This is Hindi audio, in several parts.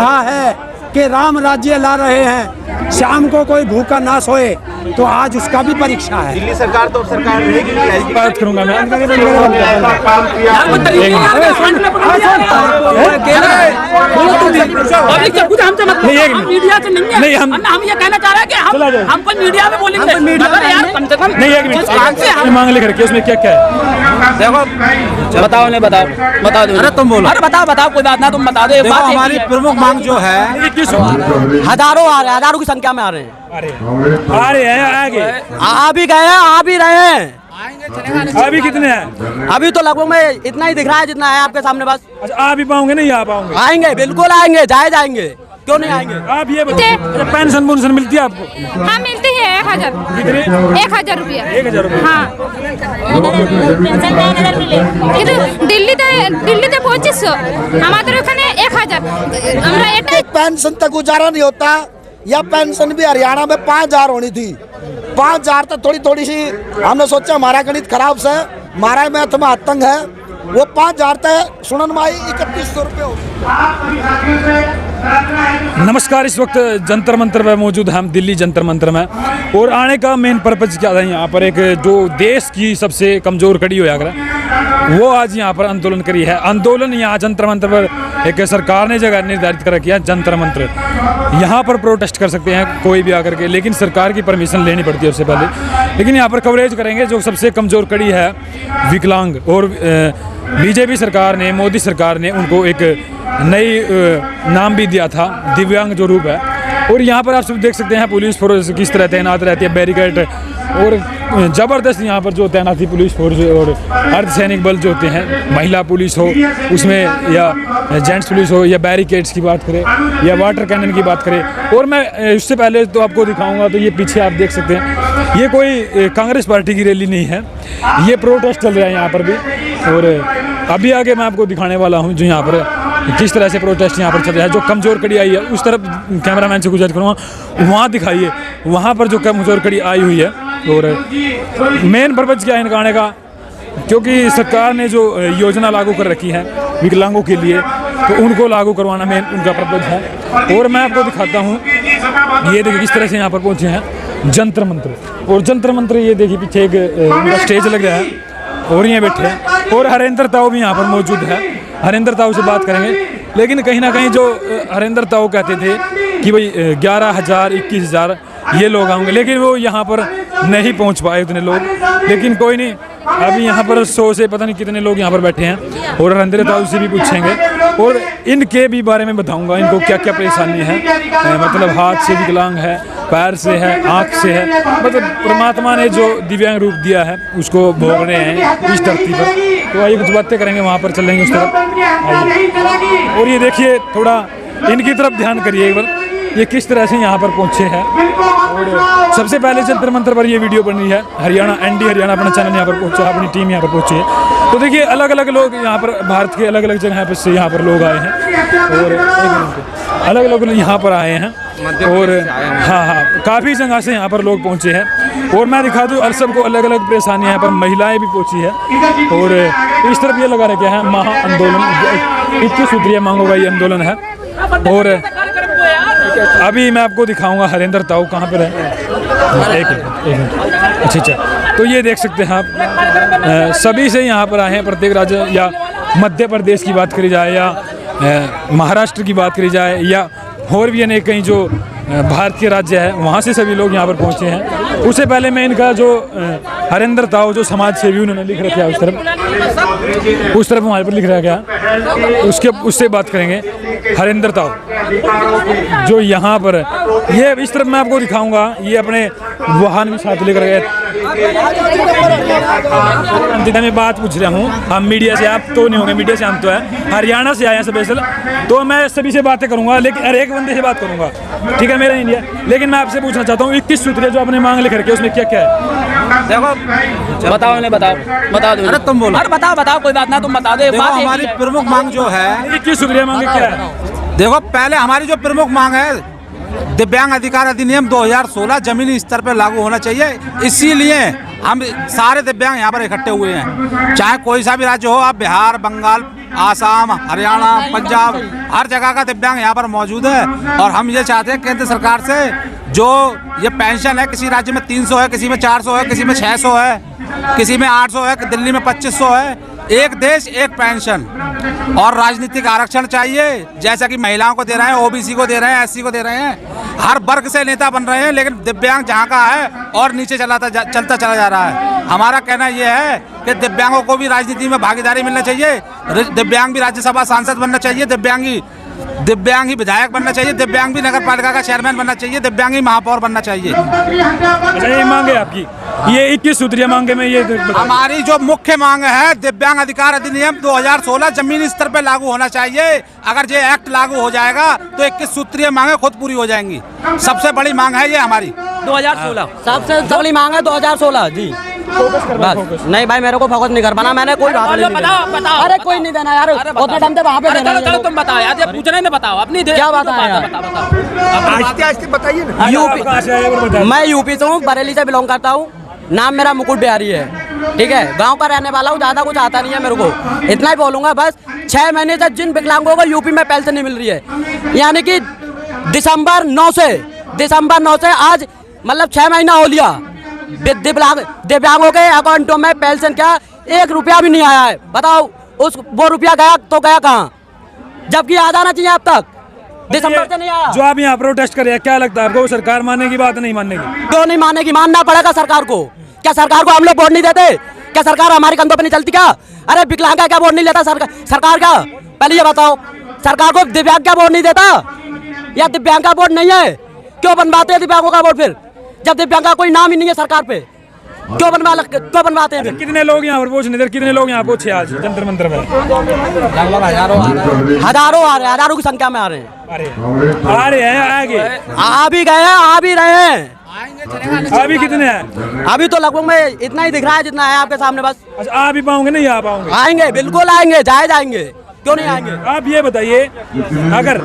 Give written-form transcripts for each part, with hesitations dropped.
कहा है कि राम राज्य ला रहे हैं, शाम को कोई भूखा नाश होए, तो आज उसका भी परीक्षा है। दिल्ली सरकार तो सरकार रहेगी, बात करूंगा मैं। नहीं, हम ये कहना चाह रहे हैं कि हम कोई मीडिया में बोलेंगे नहीं, एक मिनट मांग लेकर के उसमें क्या क्या है? देखो बताओ, नहीं बता दो। अरे तुम बोलो। अरे बताओ कोई बात ना, तुम बता दो। देखो हमारी प्रमुख मांग जो है, हजारों आ रहे हैं, हजारों की संख्या में आ रहे हैं, आ रहे हैं आगे, आ भी गए हैं, आ भी रहे हैं। अभी कितने हैं? अभी तो लगभग में इतना ही दिख रहा है जितना है आपके सामने बस। अच्छा, आ भी पाओगे? नहीं आ पाओगे? आएंगे, बिल्कुल आएंगे, जाएंगे, क्यों नहीं आएंगे? आप ये बताओ, पेंशन वुंशन मिलती है आपको? हाँ मिलती है 1000। कितनी? 1000 रुपया। 1000 रुपये? हाँ। दिल्ली ते 2500, हमारे ओखाने 1000। हमरा एटा पेंशन तक गुजारा नहीं होता, या पेंशन भी हरियाणा में 5000 होनी थी। 5000 तक थोड़ी सी हमने सोचा हमारा गणित खराब से, हमारा मैथ में आतंक है, वो 5000 तक सुनन माई 3100 रुपये हो। नमस्कार, इस वक्त जंतर मंतर में मौजूद हैं हम, दिल्ली जंतर मंतर में। और आने का मेन पर्पज क्या था यहाँ पर? एक जो देश की सबसे कमज़ोर कड़ी हो अगर वो आज यहाँ पर आंदोलन करी है। आंदोलन यहाँ जंतर मंतर पर एक सरकार ने जगह निर्धारित कर रखी है, जंतर मंतर। यहाँ पर प्रोटेस्ट कर सकते हैं कोई भी आकर के, लेकिन सरकार की परमिशन लेनी पड़ती है उससे पहले। लेकिन यहाँ पर कवरेज करेंगे जो सबसे कमज़ोर कड़ी है, विकलांग। और बीजेपी सरकार ने, मोदी सरकार ने उनको एक नई नाम भी दिया था, दिव्यांग जो रूप है। और यहाँ पर आप सब देख सकते हैं पुलिस फोर्स किस तरह तैनात रहती है, बैरिकेड और ज़बरदस्त यहाँ पर जो तैनाती पुलिस फोर्स और अर्धसैनिक बल जो होते हैं, महिला पुलिस हो उसमें, या जेंट्स पुलिस हो, या बैरिकेड्स की बात करें, या वाटर कैनन की बात करें। और मैं उससे पहले तो आपको दिखाऊंगा, तो ये पीछे आप देख सकते हैं, ये कोई कांग्रेस पार्टी की रैली नहीं है, ये प्रोटेस्ट चल रहा है यहाँ पर भी। और अभी आगे मैं आपको दिखाने वाला हूँ जो यहाँ पर किस तरह से प्रोटेस्ट यहाँ पर चल रहा है। जो कमज़ोर कड़ी आई है उस तरफ कैमरामैन से गुजारिश करूँगा, वहाँ दिखाइए, वहाँ पर जो कमज़ोर कड़ी आई हुई है। और मेन पर्पज़ क्या है इनका आने का? क्योंकि सरकार ने जो योजना लागू कर रखी है विकलांगों के लिए, तो उनको लागू करवाना मेन उनका पर्पज़ है। और मैं आपको दिखाता हूँ, ये देखिए किस तरह से यहाँ पर पहुँचे हैं जंतर मंत्र। और जंतर मंत्र ये देखिए पीछे एक स्टेज लग रहा है और ये बैठे हैं। और हरेंद्र ताऊ भी यहाँ पर मौजूद है, हरेंद्र ताऊ से बात करेंगे। लेकिन कहीं ना कहीं जो हरेंद्र ताऊ कहते थे कि भाई 11,000 21,000 ये लोग आएंगे, लेकिन वो यहाँ पर नहीं पहुँच पाए उतने लोग। लेकिन कोई नहीं, अभी यहाँ पर 100 से पता नहीं कितने लोग यहाँ पर बैठे हैं। और हरेंद्र ताऊ से भी पूछेंगे और इनके भी बारे में बताऊंगा, इनको क्या क्या परेशानी है। मतलब हाथ से विकलांग है, पैर से है, आँख से है, मतलब परमात्मा ने जो दिव्यांग रूप दिया है उसको भोग रहे हैं इस धरती पर। तो आइए कुछ बातें करेंगे, वहाँ पर चलेंगे उस तरफ। और ये देखिए, थोड़ा इनकी तरफ ध्यान करिए एक बार, ये किस तरह से यहाँ पर पहुँचे हैं। और सबसे पहले जंतर मंतर पर ये वीडियो बनी है, हरियाणा ND हरियाणा अपना चैनल यहाँ पर पहुँचा, अपनी टीम यहाँ पर पहुँची है। तो देखिए अलग अलग लोग यहाँ पर, भारत के अलग अलग जगह पर से यहाँ पर लोग आए हैं, और अलग अलग लोग यहाँ पर आए हैं। और हाँ, काफ़ी जगह से यहाँ पर लोग पहुँचे हैं। और मैं दिखा दूँ, सबको अलग अलग परेशानियाँ यहाँ पर, महिलाएँ भी पहुँची है। और इस तरफ ये लगा रखे हैं महा आंदोलन, 21 सूत्रीय मांगों का ये आंदोलन है। और अभी मैं आपको दिखाऊंगा हरेंद्र ताऊ कहाँ पर है। एक मिनट। अच्छा, तो ये देख सकते हैं आप, सभी से यहाँ पर आए हैं, प्रत्येक राज्य, या मध्य प्रदेश की बात करी जाए, या महाराष्ट्र की बात करी जाए, या और भी अनेक कहीं जो भारत के राज्य है, वहाँ से सभी लोग यहाँ पर पहुँचे हैं। उससे पहले मैं इनका जो हरेंद्र ताऊ जो समाज सेवी उन्होंने लिख रखा है उस तरफ हमारे पर लिख रहा है, उससे बात करेंगे। हरेंद्र ताऊ जो यहाँ पर ये इस तरफ मैं आपको दिखाऊंगा, ये अपने वाहन भी साथ लेकर गए। मैं बात पूछ रहा हूँ, हम मीडिया से, आप तो नहीं होंगे मीडिया से, हम तो है हरियाणा से आए हैं स्पेशल, तो मैं सभी से बातें करूंगा, लेकिन हर एक बंदे से बात करूंगा, ठीक है, मेरा इंडिया। लेकिन मैं आपसे पूछना चाहता हूँ 21 सूत्रीय जो आपने मांग लिख रखी है उसमें क्या क्या है? देखो बताओ, नहीं बता दो। अरे तुम बोलो। अरे बताओ कोई बात ना, तुम बता दो। देखो हमारी प्रमुख मांग जो है, 21 सूत्रीय मांग क्या है? देखो पहले हमारी जो प्रमुख मांग है, दिव्यांग अधिकार अधिनियम 2016 जमीनी स्तर पर लागू होना चाहिए। इसीलिए हम सारे दिव्यांग यहाँ पर इकट्ठे हुए हैं, चाहे कोई सा भी राज्य हो, आप बिहार, बंगाल, आसाम, हरियाणा, पंजाब, हर जगह का दिव्यांग यहाँ पर मौजूद है। और हम ये चाहते हैं केंद्र सरकार से, जो ये पेंशन है, किसी राज्य में 300 है, किसी में 400 है, किसी में 600 है, किसी में 800 है, दिल्ली में 2500 है, एक देश एक पेंशन। और राजनीतिक आरक्षण चाहिए, जैसा कि महिलाओं को दे रहे हैं, ओबीसी को दे रहे हैं, एससी को दे रहे हैं, हर वर्ग से नेता बन रहे हैं, लेकिन दिव्यांग जहाँ का है और नीचे चलता चला जा रहा है। हमारा कहना यह है कि दिव्यांगों को भी राजनीति में भागीदारी मिलना चाहिए, दिव्यांग भी राज्यसभा सांसद बनना चाहिए, दिव्यांग ही विधायक बनना चाहिए, दिव्यांग भी नगर पालिका का चेयरमैन बनना चाहिए, दिव्यांग ही महापौर बनना चाहिए। अच्छा, ये मांगे आपकी, ये 21 सूत्रीय मांगे में ये हमारी जो मुख्य मांग है, दिव्यांग अधिकार अधिनियम 2016 जमीनी स्तर पे लागू होना चाहिए। अगर ये एक्ट लागू हो जाएगा तो 21 सूत्रीय मांगे खुद पूरी हो जाएंगी। सबसे बड़ी मांग है ये हमारी 2016 सबसे बड़ी मांग है 2016 जी। बस नहीं भाई, मेरे को फोकस नहीं कर पाना, मैंने कोई बात नहीं दी। बताओ। अरे कोई नहीं देना यार, उतने टाइम से वहाँ पे देना है। चलो तुम बताओ यार, ये पूछना ही ना, बताओ अपनी क्या बात है यार? बताइए ना। यूपी, मैं यूपी से हूँ, बरेली से बिलोंग करता हूँ। नाम मेरा मुकुट बिहारी है, ठीक है। गांव का रहने वाला हूँ, ज़्यादा कुछ आता नहीं है मेरे को, इतना ही बोलूँगा बस। 6 महीने से जिन विकलांगों को यूपी में पेंशन नहीं मिल रही है, यानी कि दिसंबर 9 से आज मतलब 6 महीना हो लिया, दिव्यांगों के अकाउंटों में पेंशन क्या 1 रुपया भी नहीं आया है। बताओ वो रुपया गया तो गया कहाँ, जबकि आ जाना चाहिए अब तक, दिसंबर से नहीं आया। जो आप यहाँ प्रोटेस्ट कर रहे हैं, क्या लगता है आपको, सरकार मानेगी बात नहीं मानेगी? क्यों नहीं मानेगी? मानना पड़ेगा सरकार को। क्या सरकार को हम लोग वोट नहीं देते? क्या सरकार हमारी कंधों पर नहीं चलती? क्या अरे विकलांग क्या वोट नहीं लेता सरकार का? पहले ये बताओ, सरकार को दिव्यांग का वोट नहीं देता या दिव्यांग का वोट नहीं है? क्यों बनवाते हैं दिव्यांगों का वोट फिर, जब दिव्यांग का कोई नाम ही नहीं है सरकार पे? क्यों बनवाते हैं? कितने लोग यहाँ पर पहुंचने, कितने लोग यहाँ पहुंचे आज जंतर मंतर में? हजारों आ रहे हैं, हजारों की संख्या में आ रहे हैं। आ रहे हैं, आगे आ भी गए हैं, आ भी रहे हैं। अभी कितने हैं? अभी तो लगभग में इतना ही दिख रहा है जितना है आपके सामने बस। अच्छा, आ भी पाओगे? नहीं आ पाओगे? आएंगे, बिल्कुल आएंगे, जाएंगे, क्यों नहीं आएंगे? आप ये बताइए, अगर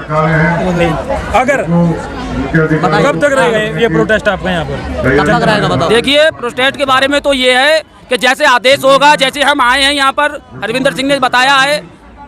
कब तक रहेगा ये प्रोटेस्ट आपका यहाँ पर? कब तक रहेगा बताओ? देखिए, प्रोटेस्ट के बारे में तो ये है कि जैसे आदेश होगा, जैसे हम आए हैं यहाँ पर, हरविंदर सिंह ने बताया है,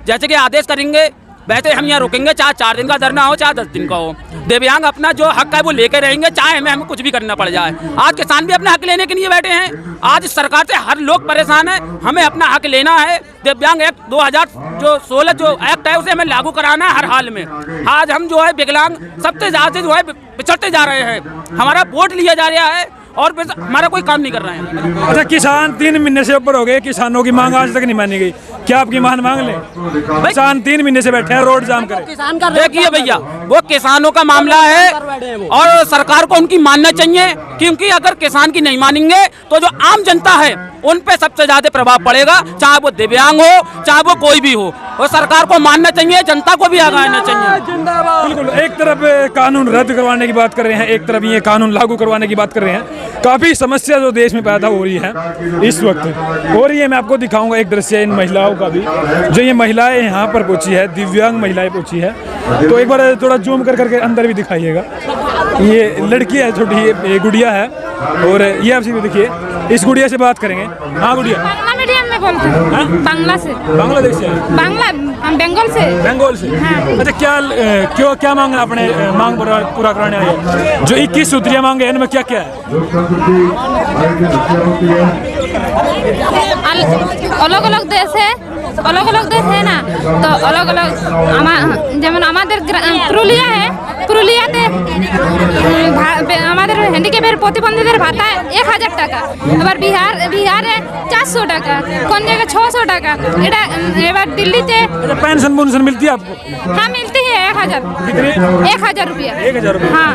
जैसे कि आदेश करेंगे वैसे हम यहाँ रुकेंगे, चाहे 4 दिन का धरना हो, चाहे 10 दिन का हो। दिव्यांग अपना जो हक है वो लेके रहेंगे, चाहे हमें कुछ भी करना पड़ जाए। आज किसान भी अपना हक लेने के लिए बैठे हैं, आज सरकार से हर लोग परेशान है, हमें अपना हक लेना है। दिव्यांग एक्ट 2016 जो एक्ट है उसे हमें लागू कराना है हर हाल में। आज हम जो है विकलांग सबसे ज्यादा जो है पिछड़ते जा रहे हैं, हमारा वोट लिया जा रहा है और हमारा कोई काम नहीं कर रहे हैं। अच्छा, किसान 3 महीने से ऊपर हो गए, किसानों की मांग आज तक नहीं मानी गई, क्या आपकी मांग ले? किसान 3 महीने से बैठे हैं, रोड जाम करें। देखिए भैया, वो किसानों का मामला है और सरकार को उनकी मानना चाहिए, क्योंकि अगर किसान की नहीं मानेंगे तो जो आम जनता है उन पे सबसे ज्यादा प्रभाव पड़ेगा, चाहे वो दिव्यांग हो, चाहे वो कोई भी हो। और सरकार को मानना चाहिए, जनता को भी आगे आना चाहिए। बिल्कुल, एक तरफ कानून रद्द करवाने की बात कर रहे हैं, एक तरफ ये कानून लागू करवाने की बात कर रहे हैं। काफी समस्या जो देश में पैदा हो रही है इस वक्त, और ये मैं आपको दिखाऊंगा एक दृश्य इन महिलाओं का भी, जो ये महिलाएं यहाँ पर पहुंची है, दिव्यांग महिलाएं पहुंची है। तो एक बार थोड़ा जूम करके अंदर भी दिखाइएगा। ये लड़की है छोटी, ये गुड़िया है, और ये आप सीधे देखिए, इस गुड़िया से बात करेंगे। हाँ गुड़िया, बांग्ला मीडियम में बोलते हैं। बांग्ला से, बांग्लादेश से, बांग्ला हम बंगाल से। बंगाल से। अच्छा, क्या मांग है अपने मांग पूरा कराने आए हैं? जो 21 सूत्रीय मांग है, इनमें क्या क्या है? अलग अलग देश है ना, तो अलग अलग যেমন আমাদের পুরুলিয়া পুরুলিয়াতে আমাদের হ্যান্ডিক্যাপের প্রতিবন্ধীদের ভাতা 1000 টাকা, আবার বিহারে 400 টাকা, কোন জায়গায় 600 টাকা। এটা এবার দিল্লিতে पेंशन मिलती है आपको? हाँ मिलती है 1000 रुपया। 1000 रुपया? हाँ,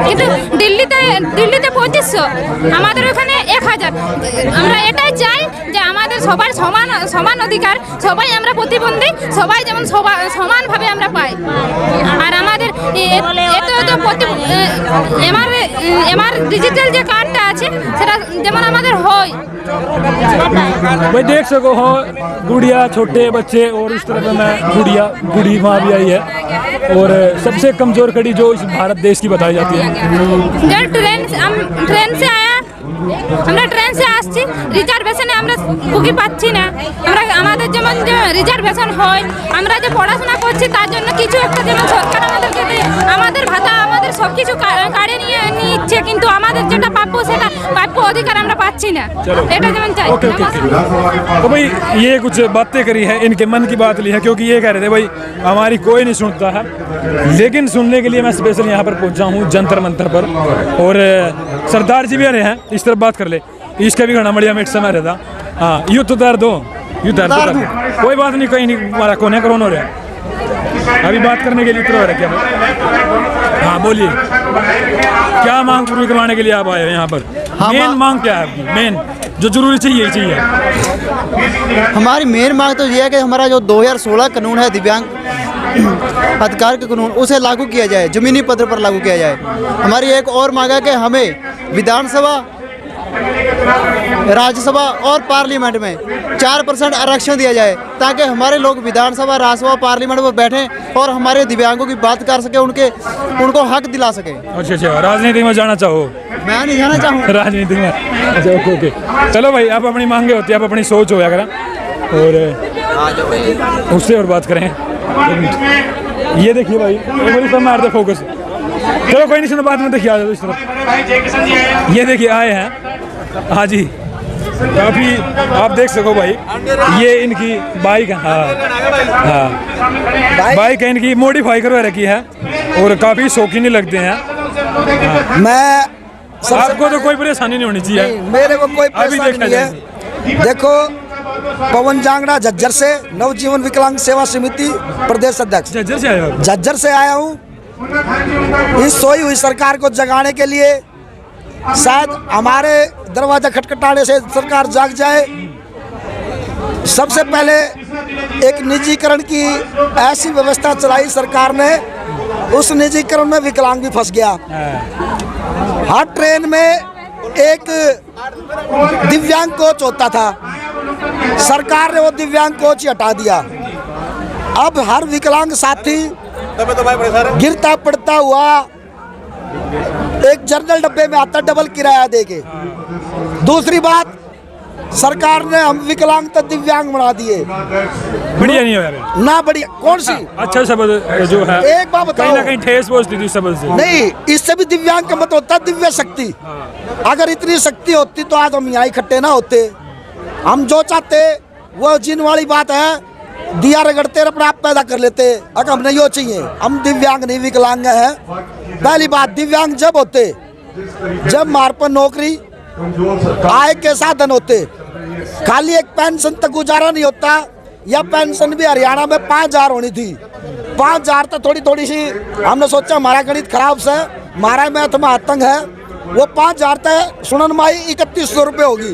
কিন্তু দিল্লিতে 2500, আমাদের ওখানে 1000। আমরা এটাই চাই যে আমাদের সবার সমান অধিকার, সবাই আমরা প্রতিবন্ধী, সবাই যেমন সমানভাবে আমরা পাই। আর আমাদের তো এমআর ডিজিটাল যে কার্ডটা আছে সেটা যেমন আমাদের হয়। भाई देख सको हो गुड़िया छोटे बच्चे और इस तरफ में गुड़िया बूढ़ी माँ भी आई है और सबसे कमजोर कड़ी जो इस भारत देश की बताई जाती है। ট্রেন সে আয়া আমরা ট্রেন সে আসছি, রিজার্ভেশনে আমরা বুকি পাচ্ছি না। আমরা আমাদের যেমন যে রিজার্ভেশন হয়, আমরা যে পড়াশোনা করছি তার জন্য কিছু একটা যেমন সরকার আমাদেরকে আমাদের ভাতা আমাদের সব কিছু কাড়ে নিয়ে নিচ্ছে, কিন্তু আমাদের যেটা প্রাপ্য সেটা প্রাপ্য অধিকার আমরা পাচ্ছি না। এটা যেমন চাই। ओके ओके तो भाई ये कुछ बातें करी है, इनके मन की बात ली है, क्योंकि ये कह रहे थे भाई हमारी कोई नहीं सुनता है, लेकिन सुनने के लिए मैं स्पेशल यहाँ पर पहुँचा हूँ जंतर मंतर पर। और सरदार जी भी आ रहे हैं, इस तरफ बात कर ले, इसका भी घना बढ़िया मिट समय रहता। हाँ यूँ तो दर्द हो, यूँ दर्द कोई बात नहीं, कहीं नहीं हमारा कोने करोन हो रहा है। अभी बात करने के लिए उतर रहे क्या? हाँ बोलिए, क्या मांग पूरी करवाने के लिए आप आए हो यहाँ पर? मेन मांग क्या है आपकी? मेन जो जरूरी चाहिए ही चाहिए। हमारी मेन मांग तो ये है कि हमारा जो 2016 कानून है दिव्यांग अधिकार का कानून, उसे लागू किया जाए, ज़मीनी पद पर लागू किया जाए। हमारी एक और मांग है कि हमें विधानसभा, राज्यसभा और पार्लियामेंट में 4% आरक्षण दिया जाए, ताकि हमारे लोग विधानसभा, राज्यसभा, पार्लियामेंट में बैठें और हमारे दिव्यांगों की बात कर सके, उनको हक दिला सके। अच्छा अच्छा, राजनीति में जाना चाहो? मैं नहीं जाना चाहूँ राजनीति में। अच्छा ओके ओके, चलो भाई आप अपनी मांगे होती है, आप अपनी सोच होया करें और उससे और बात करें। ये देखिए भाई, एक बार सब मार दे फोकस। चलो कोई नहीं, सुनो बाद में देखिए, आ जाओ इस तरफ। ये देखिए आए हैं, हाँ जी, काफ़ी आप देख सको भाई, ये इनकी बाइक है। हाँ हाँ, बाइक है इनकी, मॉडिफाई करवा रखी है और काफ़ी शौकीन लगते हैं। मैं आपको तो कोई परेशानी नहीं होनी चाहिए। मेरे को कोई अभी परेशानी देखा नहीं है। देखो, पवन जांगड़ा झज्जर से, नवजीवन विकलांग सेवा समिति प्रदेश अध्यक्ष। झज्जर से आए हो? झज्जर से आया हूँ इस सोई हुई सरकार को जगाने के लिए। शायद हमारे दरवाजा खटखटाने से सरकार जाग जाए। सबसे पहले एक निजीकरण की ऐसी व्यवस्था चलाई सरकार ने, उस निजीकरण में विकलांग भी फंस गया। हर ट्रेन में एक दिव्यांग कोच होता था, सरकार ने वो दिव्यांग कोच ही हटा दिया। अब हर विकलांग साथी गिरता पड़ता हुआ एक जनरल डब्बे में आता, डबल किराया देके। दूसरी बात, सरकार ने हम विकलांग तो दिव्यांग बना दिए। बढ़िया नहीं हो यार ना, बढ़िया कौन सी? अच्छा शब्द जो है, एक बात बताओ, कहीं ना कहीं ठेस पहुंचती थी शब्द से। नहीं, इससे भी दिव्यांग का मत होता दिव्य शक्ति। अगर इतनी शक्ति होती तो आज हम यहाँ इकट्ठे ना होते। हम जो चाहते वो जिन वाली बात है, दिया रगड़ते अपने आप पैदा कर लेते। अगर हमने यो चाहिए, हम दिव्यांग नहीं विकलांग हैं। पहली बात, दिव्यांग जब होते जब मार पर नौकरी आय के साधन होते, खाली एक पेंशन तक गुजारा नहीं होता। या पेंशन भी हरियाणा में 5,000 होनी थी। 5,000 तो थोड़ी सी हमने सोचा हमारा गणित खराब से, हमारा मैथ में आतंक है, वो 5,000 तक सुनन माई 3100 रुपये होगी।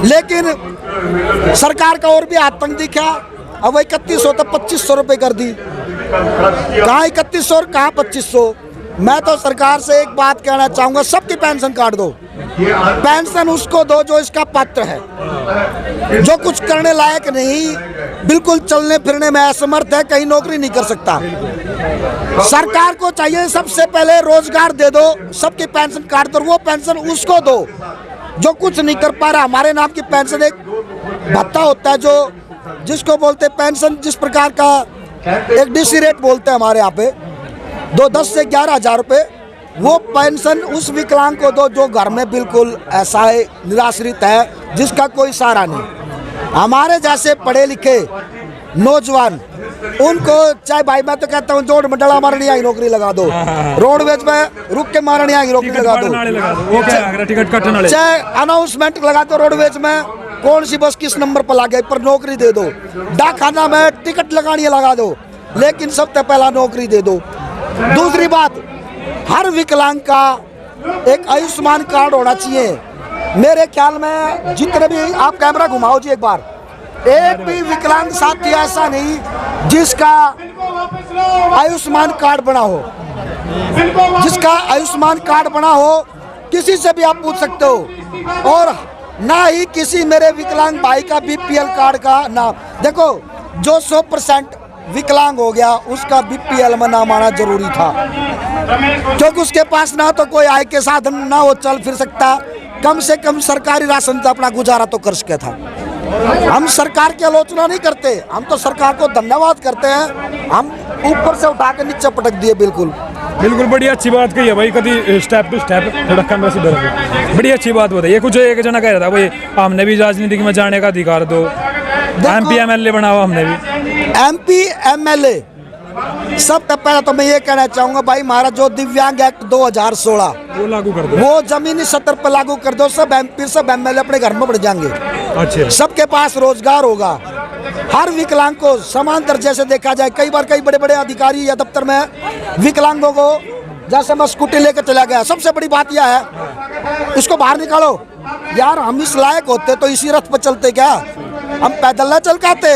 लेकिन सरकार का और भी आतंक दिखा, अब 3100 तो 2500 रुपये कर दी। कहाँ 3100 और कहाँ 2500। मैं तो सरकार से एक बात कहना चाहूँगा, सबकी पेंशन काट दो। पेंशन उसको दो जो इसका पात्र है, जो कुछ करने लायक नहीं, बिल्कुल चलने फिरने में असमर्थ है, कहीं नौकरी नहीं कर सकता। सरकार को चाहिए सबसे पहले रोजगार दे दो, सबकी पेंशन काट दो, वो पेंशन उसको दो जो कुछ नहीं कर पा रहा। हमारे नाम की पेंशन एक भत्ता होता है, जो जिसको बोलते पेंशन, जिस प्रकार का एक डीसी रेट बोलते हैं हमारे यहाँ पे, 10 से 11,000 रुपये। वो पेंशन उस विकलांग को दो जो घर में बिल्कुल ऐसा है, निराश्रित है, जिसका कोई सहारा नहीं। हमारे जैसे पढ़े लिखे नौजवान, उनको चाहे भाई, मैं तो कहता हूँ जोड़ में डला मारनी आई नौकरी लगा दो, रोडवेज में रुक के मारनी आई नौकरी लगा दो, चाहे अनाउंसमेंट लगा दो रोडवेज में, कौन सी बस किस नंबर पर लगे पर नौकरी दे दो। डाकखाना में टिकट लगानी लगा दो, लेकिन सबसे पहला नौकरी दे दो। दूसरी बात, हर विकलांग का एक आयुष्मान कार्ड होना चाहिए। मेरे ख्याल में जितने भी, आप कैमरा घुमाओ जी एक बार, एक भी विकलांग साथी ऐसा नहीं जिसका आयुष्मान कार्ड बना हो, जिसका आयुष्मान कार्ड बना हो, किसी से भी आप पूछ सकते हो। और ना ही किसी मेरे विकलांग भाई का बीपीएल कार्ड का नाम। देखो, जो 100% विकलांग हो गया उसका बीपीएल में नाम आना जरूरी था, क्योंकि उसके पास ना तो कोई आय के साधन, ना वो चल फिर सकता, कम से कम सरकारी राशन से अपना गुजारा तो कर सके था। हम सरकार की आलोचना नहीं करते, हम तो सरकार को धन्यवाद करते हैं। हम ऊपर से उठा के नीचे पटक दिए। बिल्कुल बिल्कुल, बड़ी अच्छी बात कही है भाई। कभी स्टेप टू स्टेप थोड़ा कैमरा से इधर, बड़ी अच्छी बात बताइए। कुछ एक जना कह रहा था भाई हमने भी राजनीति में जाने का अधिकार दो, MP MLA बनाओ हमने भी। MP MLA सबसे पहले तो मैं ये कहना चाहूंगा भाई, हमारा जो दिव्यांग एक्ट 2016 वो लागू कर दो, वो जमीनी स्तर पर लागू कर दो। सब MP सब MLA अपने घर में बढ़ जाएंगे। अच्छा, सबके पास रोजगार होगा। हर विकलांग को समान दर्जे से देखा जाए। कई बार कई बड़े बड़े अधिकारी या दफ्तर में विकलांगों को, जैसे मैं स्कूटी लेकर चला गया, सबसे बड़ी बात यह है इसको बाहर निकालो। यार हम इस लायक होते तो इसी रथ पर चलते क्या? हम पैदल ना चल पाते।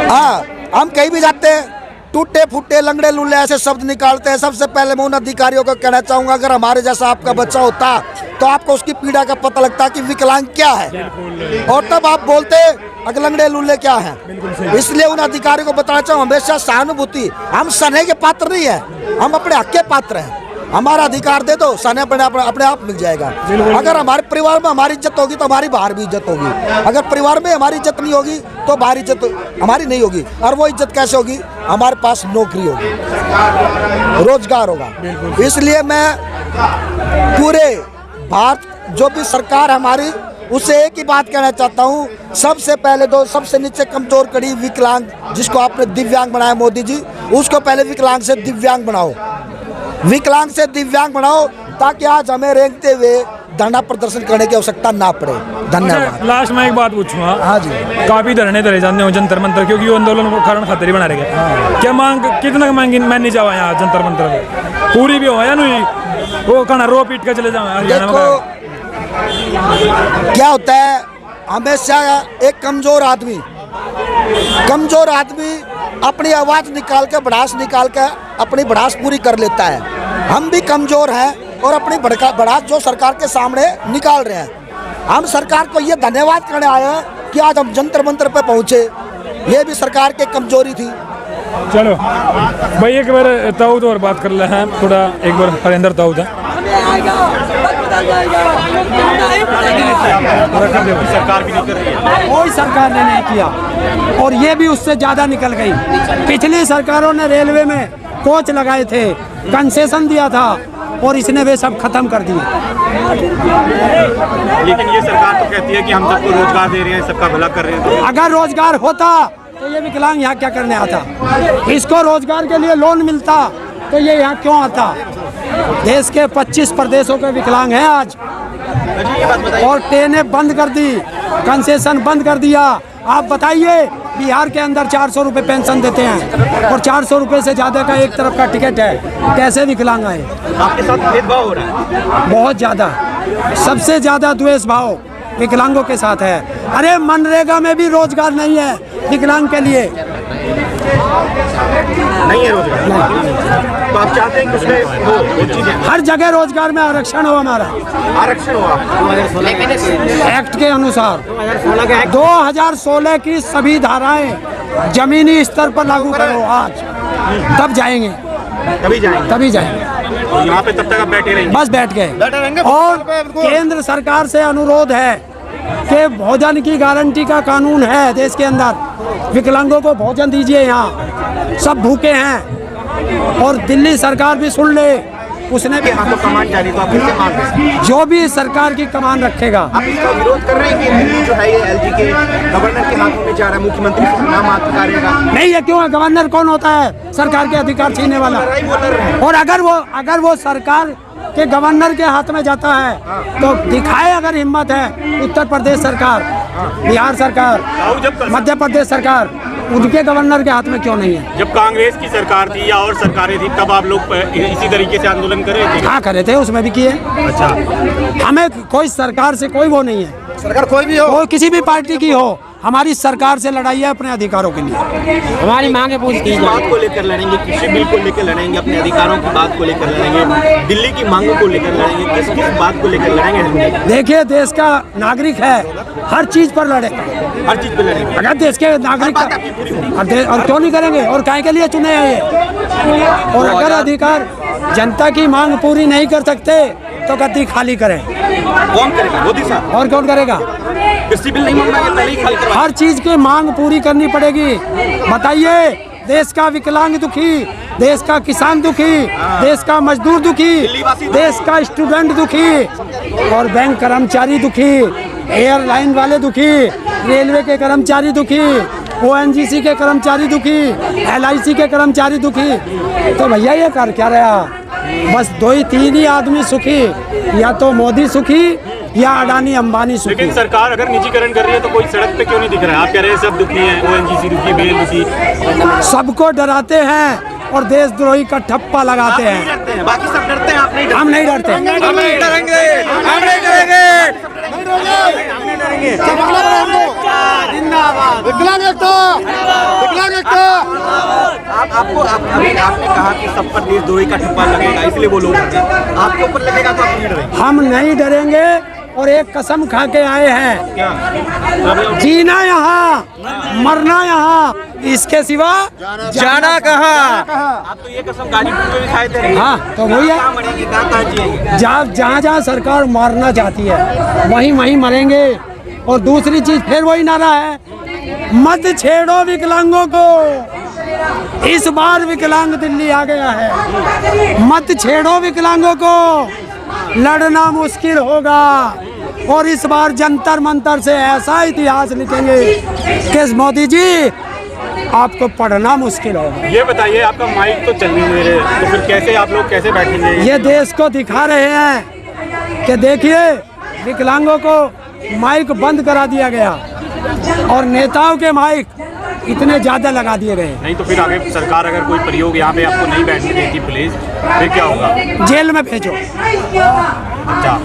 हाँ, हम कहीं भी जाते हैं, टूटे फूटे लंगड़े लुल्ले ऐसे शब्द निकालते हैं। सबसे पहले मैं उन अधिकारियों को कहना चाहूंगा, अगर हमारे जैसा आपका बच्चा होता तो आपको उसकी पीड़ा का पता लगता कि विकलांग क्या है, और तब आप बोलते अगलंगड़े लुल्ले क्या है। इसलिए उन अधिकारियों को बताना चाहूँ, हमेशा सहानुभूति। हम सने के पात्र नहीं है, हम अपने हक के पात्र हैं। हमारा अधिकार दे दो, सने अपने आप मिल जाएगा। अगर हमारे परिवार में हमारी इज्जत होगी तो हमारी बाहर भी इज्जत होगी। अगर परिवार में हमारी इज्जत नहीं होगी तो बाहर इज्जत हमारी नहीं होगी। और वो इज्जत कैसे होगी? हमारे पास नौकरी होगी, रोजगार होगा। इसलिए मैं पूरे भारत, जो भी सरकार हमारी, उसे एक ही बात कहना चाहता हूँ, सबसे पहले तो सबसे नीचे कमजोर कड़ी विकलांग, जिसको आपने दिव्यांग बनाया मोदी जी, उसको पहले विकलांग से दिव्यांग बनाओ। विकलांग से दिव्यांग बनाओ, ताकि आज हमें रेंगते हुए धरना प्रदर्शन करने की आवश्यकता ना पड़े। धन्यवाद। लास्ट में एक बात पूछूंगा। हाँ जी, काफी धरने धरे जाते हो जंतर मंतर, क्योंकि वो आंदोलन को कारण खातिर बना रहे हैं। क्या मांग, कितना मांगी मैंने जावा यहाँ जंतर मंतर में पूरी भी हो या नहीं? वो कहना रो पीट के चले जाओ। देखो क्या होता है, हमेशा एक कमजोर आदमी अपनी आवाज निकाल के, भड़ास निकाल के अपनी भड़ास पूरी कर लेता है। हम भी कमजोर हैं और अपनी भड़ास जो सरकार के सामने निकाल रहे हैं। हम सरकार को ये धन्यवाद करने आए हैं कि आज हम जंतर मंतर पे पहुंचे। ये भी सरकार की कमजोरी थी। चलो भाई, एक बार ताऊद और बात कर रहे हैं थोड़ा, एक बार हरेंद्र ताऊद है। सरकार भी नहीं कर रही है, कोई सरकार ने नहीं किया, और ये भी उससे ज्यादा निकल गई। पिछली सरकारों ने रेलवे में कोच लगाए थे, कंसेशन दिया था, और इसने वे सब खत्म कर दिए। लेकिन ये सरकार तो कहती है कि हम सबको रोजगार दे रहे हैं, सबका भला कर रहे हैं। अगर रोजगार होता तो ये विकलांग यहाँ क्या करने आता? इसको रोजगार के लिए लोन मिलता तो ये यहाँ क्यों आता? देश के 25 प्रदेशों के विकलांग हैं आज, और ट्रेनें बंद कर दी, कंसेशन बंद कर दिया। आप बताइए, बिहार के अंदर 400 रुपये पेंशन देते हैं, और 400 रुपये से ज़्यादा का एक तरफ का टिकट है। कैसे विकलांग आए? आपके साथ भेदभाव हो रहा है बहुत ज़्यादा, सबसे ज़्यादा द्वेष भाव विकलांगों के साथ है। अरे मनरेगा में भी रोजगार नहीं है विकलांग के लिए, नहीं है रोजगार। तो आप चाहते हैं कि उसमें वो चीजें, हर जगह रोजगार में आरक्षण हो, हमारा आरक्षण हो एक्ट के अनुसार। 2016 की सभी धाराएं जमीनी स्तर पर लागू करो आज, तब जाएंगे, तभी जाएंगे। यहाँ पे तब तक आप बैठे रहेंगे? बस बैठ गए। और केंद्र सरकार से अनुरोध है कि भोजन की गारंटी का कानून है देश के अंदर, विकलांगों को भोजन दीजिए। यहाँ सब भूखे हैं, और दिल्ली सरकार भी सुन ले, उसने भी आपको कमान जारी, तो आप किससे मांग रहे हैं? जो भी सरकार की कमान रखेगा। आप इसका विरोध कर रहे हैं कि दिल्ली जो है ये LG के गवर्नर के हाथों में जा रहा है, मुख्यमंत्री से नाम करेगा? नहीं, ये क्यों है? गवर्नर कौन होता है सरकार के अधिकार छीनने वाला? और अगर वो सरकार के गवर्नर के हाथ में जाता है तो दिखाए, अगर हिम्मत है, उत्तर प्रदेश सरकार, बिहार सरकार, मध्य प्रदेश सरकार, उनके गवर्नर के हाथ में क्यों नहीं है? जब कांग्रेस की सरकार थी या और सरकारें थी, तब आप लोग इसी तरीके से आंदोलन कर रहे थे? हाँ, करे थे, उसमें भी किए। अच्छा, हमें कोई सरकार से कोई वो नहीं है, सरकार कोई भी हो, किसी भी पार्टी की हो, हमारी सरकार से लड़ाई है अपने अधिकारों के लिए। हमारी मांगे पूछती किस बात को लेकर लड़ेंगे? कृषि बिल को लेकर लड़ेंगे, अपने अधिकारों की बात को लेकर लड़ेंगे, दिल्ली की मांगों को लेकर लड़ेंगे, किस किस बात को लेकर लड़ेंगे? देखिए, देश का नागरिक है, हर चीज पर लड़ेगा, हर चीज पे लड़ेंगे। अगर देश के नागरिक और क्यों नहीं करेंगे, और काहे के लिए चुने हैं ये? और अगर अधिकार जनता की मांग पूरी नहीं कर सकते तो गद्दी खाली करें। कौन करेगा? मोदी साहब। और कौन करेगा? कृषि बिल नहीं मांगेंगे, पहले ही खाली करवा। हर चीज की मांग पूरी करनी पड़ेगी। बताइए, देश का विकलांग दुखी, देश का किसान दुखी, देश का मजदूर दुखी, देश का स्टूडेंट दुखी, और बैंक कर्मचारी दुखी, एयरलाइन वाले दुखी, रेलवे के कर्मचारी दुखी, ONGC के कर्मचारी दुखी, LIC के कर्मचारी दुखी। तो भैया ये कर क्या रहा? बस दो ही तीन ही आदमी सुखी, या तो मोदी सुखी या अडानी अंबानी सुखी। लेकिन सरकार अगर निजीकरण कर रही है तो कोई सड़क पे क्यों नहीं दिख रहा है? आप कह रहे हैं सब दुखी हैं, ONGC दुखी, बेल दुखी। सबको डराते हैं और देशद्रोही का ठप्पा लगाते हैं। बाकी सब डरते हैं, आप नहीं डरते। हम नहीं डरते। हम नहीं डरेंगे, हम नहीं डरेंगे, हम नहीं डरेंगे। जिंदाबाद विकलांग एकता, विकलांग एकता। आपने कहा कि सब पर देशद्रोही का ठप्पा लगेगा, इसलिए वो लोग आपके ऊपर लगेगा तो आप नहीं डरेंगे। हम नहीं डरेंगे और एक कसम खा के आए हैं, क्या? जीना यहाँ, मरना यहाँ, इसके सिवा जाना कहाँ। आप तो ये कसम गाजीपुर में भी खाए थे। हाँ, तो वही है। कहाँ मरेंगे, कहाँ जिएंगे? जहाँ जहाँ सरकार मारना चाहती है वहीं वहीं मरेंगे। और दूसरी चीज फिर वही नारा है, मत छेड़ो विकलांगों को। इस बार विकलांग दिल्ली आ गया है, मत छेड़ो विकलांगों को, लड़ना मुश्किल होगा। और इस बार जंतर मंतर से ऐसा इतिहास लिखेंगे कि मोदी जी आपको पढ़ना मुश्किल होगा। ये बताइए, आपका माइक तो चल नहीं रहे, तो फिर कैसे आप लोग कैसे बैठेंगे? ये देश को दिखा रहे हैं कि देखिए, विकलांगों को माइक बंद करा दिया गया और नेताओं के माइक इतने ज्यादा लगा दिए गए। नहीं तो फिर आगे सरकार अगर कोई प्रयोग यहाँ पे आपको नहीं बैठने देती प्लीज, फिर क्या होगा? जेल में भेजो। अच्छा,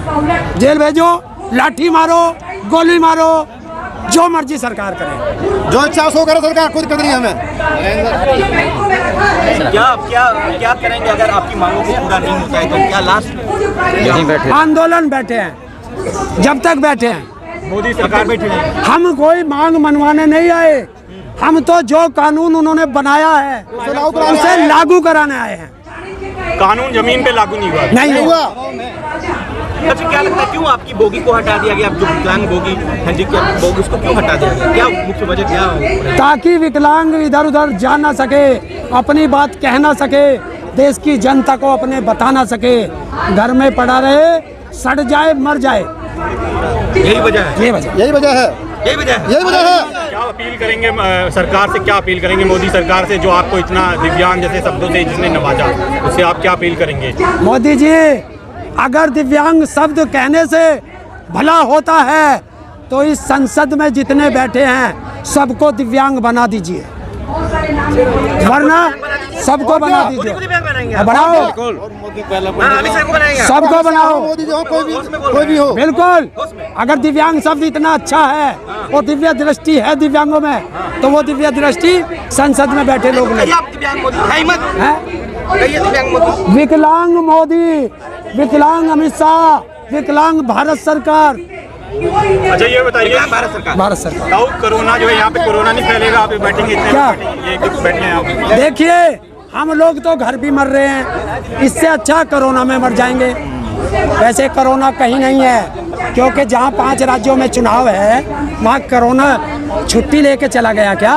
जेल भेजो, लाठी मारो, गोली मारो, जो मर्जी सरकार करे, जो इच्छा सो करे सरकार, खुद कर रही है हमें। क्या क्या क्या करेंगे अगर आपकी मांगों को पूरा नहीं होता है तो? क्या लास्ट यहीं बैठे आंदोलन बैठे हैं, जब तक बैठे हैं। मोदी सरकार बैठी है। हम कोई मांग मनवाने नहीं आए, हम तो जो कानून उन्होंने बनाया है उसे लागू कराने आए हैं। कानून जमीन पे लागू नहीं हुआ। नहीं हुआ। अच्छा, क्या लगता है क्यों आपकी बोगी को हटा दिया गया? आप जो विकलांग बोगी हैंडीकैप बोगी, उसको क्यों हटा दिया गया? क्या मुख्य वजह क्या है? ताकि विकलांग इधर उधर जा ना सके, अपनी बात कह ना सके, देश की जनता को अपने बता ना सके, घर में पड़ा रहे, सड़ जाए, मर जाए। यही वजह है। ये वजह, यही वजह है, यही वजह है, यही वजह है। क्या अपील करेंगे सरकार से? क्या अपील करेंगे मोदी सरकार से, जो आपको इतना दिव्यांग जैसे शब्दों से जिसने नवाजा, उससे आप क्या अपील करेंगे? मोदी जी, अगर दिव्यांग शब्द कहने से भला होता है तो इस संसद में जितने बैठे हैं सबको दिव्यांग बना दीजिए, वरना सबको बना दीजिए। बनाओ, सबको बनाओ, मोदी जो कोई भी हो। बिल्कुल। अगर दिव्यांग शब्द इतना अच्छा है और दिव्य दृष्टि है दिव्यांगों में, तो वो दिव्य दृष्टि संसद में बैठे लोग नहीं है। विकलांग मोदी, विकलांग अमित शाह, विकलांग भारत सरकार। अच्छा, ये बताइए, भारत सरकार तो कोरोना जो है यहाँ पे कोरोना नहीं फैलेगा? आप बैठेंगे इतने क्या? ये बैठे हैं आप। देखिए, हम लोग तो घर भी मर रहे हैं, इससे अच्छा कोरोना में मर जाएंगे। वैसे कोरोना कहीं नहीं है, क्योंकि जहाँ 5 राज्यों में चुनाव है वहाँ कोरोना छुट्टी लेके चला गया क्या?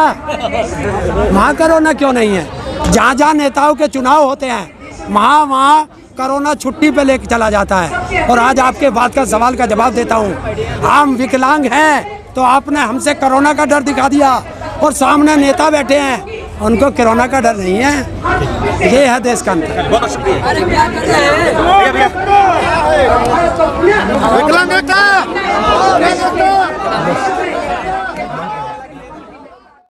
वहाँ कोरोना क्यों नहीं है? जहाँ जहाँ नेताओं के चुनाव होते हैं वहाँ कोरोना छुट्टी पे लेके चला जाता है। और आज आपके बात का सवाल का जवाब देता हूँ। हम विकलांग हैं तो आपने हमसे कोरोना का डर दिखा दिया, और सामने नेता बैठे हैं उनको कोरोना का डर नहीं है। ये है देश का अंतर। बहुत शुक्रिया।